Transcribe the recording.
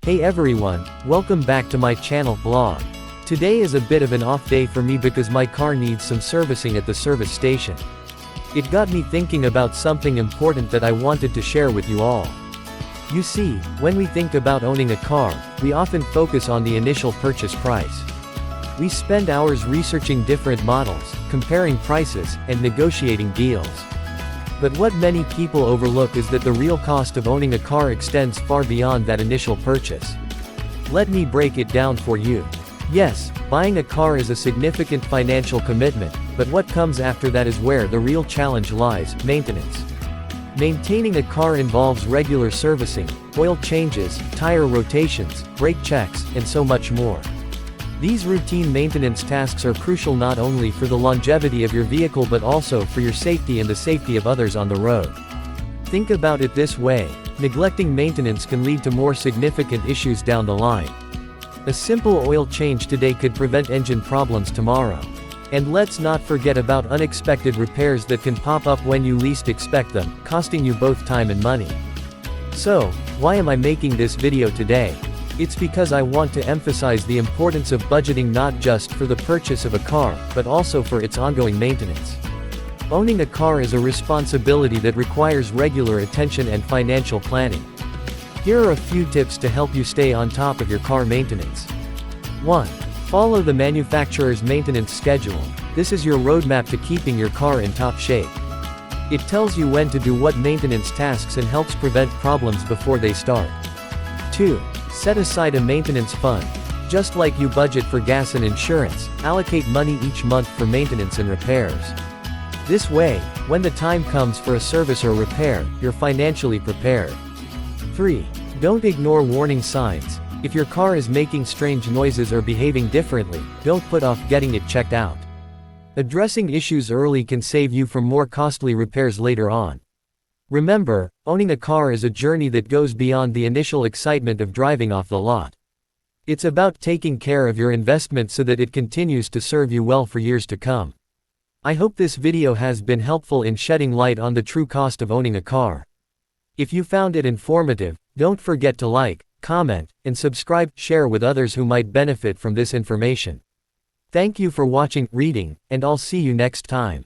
Hey everyone, welcome back to my channel blog. Today is a bit of an off day for me because my car needs some servicing at the service station. It got me thinking about something important that I wanted to share with you all. You see, when we think about owning a car, we often focus on the initial purchase price. We spend hours researching different models, comparing prices, and negotiating deals. But what many people overlook is that the real cost of owning a car extends far beyond that initial purchase. Let me break it down for you. Yes, buying a car is a significant financial commitment, but what comes after that is where the real challenge lies: maintenance. Maintaining a car involves regular servicing, oil changes, tire rotations, brake checks, and so much more. These routine maintenance tasks are crucial not only for the longevity of your vehicle but also for your safety and the safety of others on the road. Think about it this way: neglecting maintenance can lead to more significant issues down the line. A simple oil change today could prevent engine problems tomorrow. And let's not forget about unexpected repairs that can pop up when you least expect them, costing you both time and money. So, why am I making this video today? It's because I want to emphasize the importance of budgeting not just for the purchase of a car, but also for its ongoing maintenance. Owning a car is a responsibility that requires regular attention and financial planning. Here are a few tips to help you stay on top of your car maintenance. 1. Follow the manufacturer's maintenance schedule. This is your roadmap to keeping your car in top shape. It tells you when to do what maintenance tasks and helps prevent problems before they start. 2. Set aside a maintenance fund. Just like you budget for gas and insurance, allocate money each month for maintenance and repairs. This way, when the time comes for a service or repair, you're financially prepared. 3. Don't ignore warning signs. If your car is making strange noises or behaving differently, don't put off getting it checked out. Addressing issues early can save you from more costly repairs later on. Remember, owning a car is a journey that goes beyond the initial excitement of driving off the lot. It's about taking care of your investment so that it continues to serve you well for years to come. I hope this video has been helpful in shedding light on the true cost of owning a car. If you found it informative, don't forget to like, comment, and subscribe, share with others who might benefit from this information. Thank you for watching, reading, and I'll see you next time.